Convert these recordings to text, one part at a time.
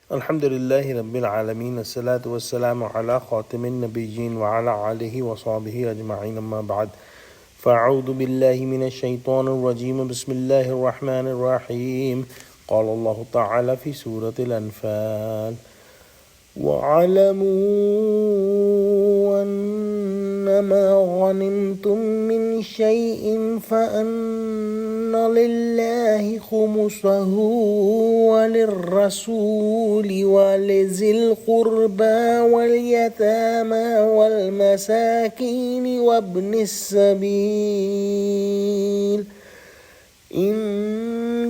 Alhamdulillahi Rabbil Alameen. As-salatu was-salamu ala khatimin nabiyyin wa ala alihi wa sahbihi ajma'in amma ba'd. فأعوذ بالله من الشيطان الرجيم بسم الله الرحمن الرحيم قال الله تعالى في سورة الأنفال واعلموا أنما غنمتم من شيء فأن لله خمسه وللرسول ولذي القربى واليتامى والمساكين وابن السبيل إن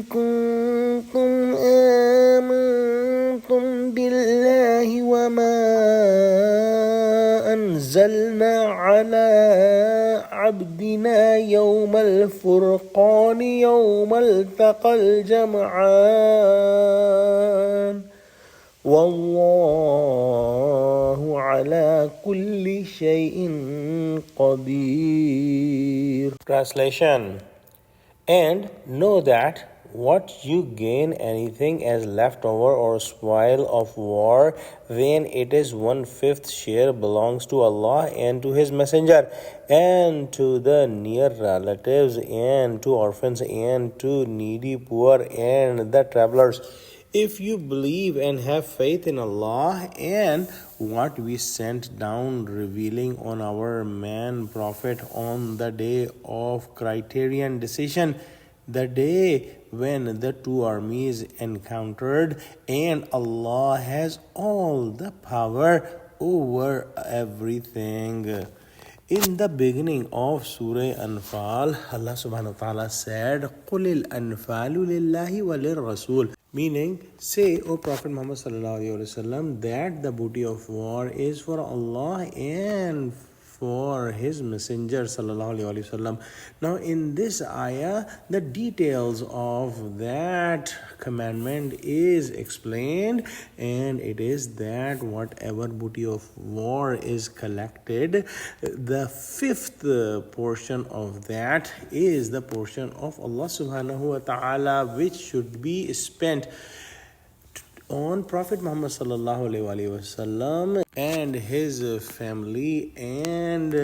كنتم آمنتم بالله وما أنزلنا على عبدنا يوم الفرقان يوم التقى الجمعان والله على كل شيء قدير. Translation. And know that what you gain anything as leftover or spoil of war, when it is 1/5 share belongs to Allah and to His Messenger and to the near relatives and to orphans and to needy poor and the travelers. If you believe and have faith in Allah and what we sent down, revealing on our man prophet on the day of criterion decision, the day when the two armies encountered, and Allah has all the power over everything. In the beginning of Surah Al-Anfal, Allah subhanahu wa ta'ala said, قُلِ الْأَنْفَالُ لِلَّهِ وَلِلرَّسُولِ, meaning, say, O Prophet Muhammad sallallahu alaihi wasallam, that the booty of war is for Allah and for His Messenger sallallahu alaihi wasallam. Now, in this ayah, the details of that commandment is explained, and it is that whatever booty of war is collected, the fifth portion of that is the portion of Allah subhanahu wa ta'ala, which should be spent on Prophet Muhammad sallallahu alaihi wasallam and his family and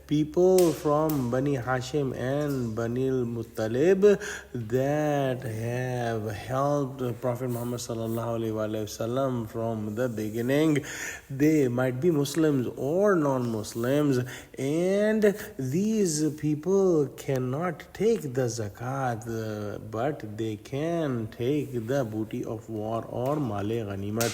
people from Bani Hashim and Bani al-Muttalib that have helped Prophet Muhammad sallallahu alaihi wasallam from the beginning. They might be Muslims or non-Muslims, and these people cannot take the zakat, but they can take the booty of war or male ghanimat.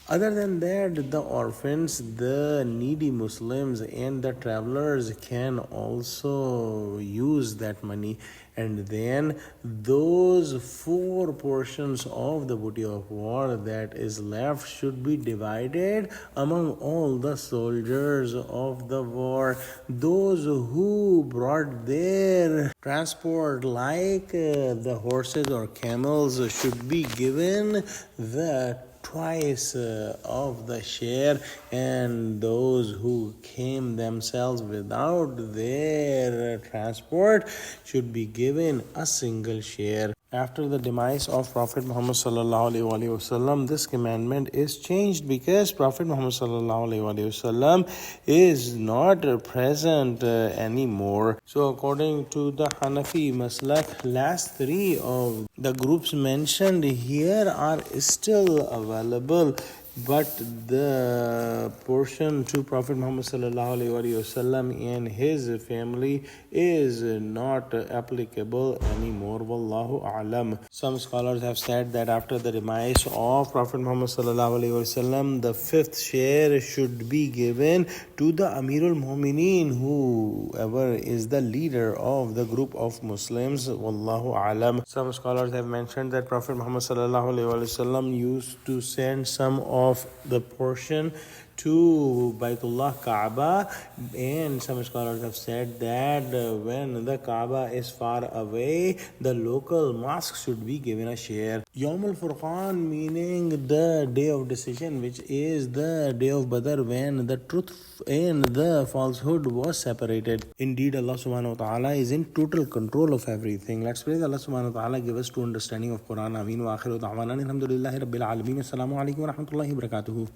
Other than that, the orphans, the needy Muslims, and the travelers can also use that money. And then those four portions of the booty of war that is left should be divided among all the soldiers of the war. Those who brought their transport, like the horses or camels, should be given the twice of the share, and those who came themselves without their transport should be given a single share. After the demise of Prophet Muhammad sallallahu alaihi wasallam, this commandment is changed because Prophet Muhammad sallallahu alaihi wasallam is not present anymore. So, according to the Hanafi Maslak, last three of the groups mentioned here are still available, but the portion to Prophet Muhammad sallallahu alaihi wasallam and his family is not applicable anymore. Wallahu a'lam. Some scholars have said that after the demise of Prophet Muhammad sallallahu alaihi wasallam, the fifth share should be given to the Amirul Mu'mineen, whoever is the leader of the group of Muslims. Wallahu a'lam. Some scholars have mentioned that Prophet Muhammad sallallahu alaihi wasallam used to send some of the portion to Baitullah Kaaba, and some scholars have said that when the Kaaba is far away, the local mosque should be given a share. Yawm al-Furqan meaning the day of decision, which is the day of Badr, when the truth and the falsehood was separated. Indeed, Allah subhanahu wa ta'ala is in total control of everything. Let's pray that Allah subhanahu wa ta'ala give us true understanding of Quran. Ameen wa akhiru da'wana alhamdulillahi rabbil alameen. Assalamu alaikum wa rahmatullahi wa barakatuhu.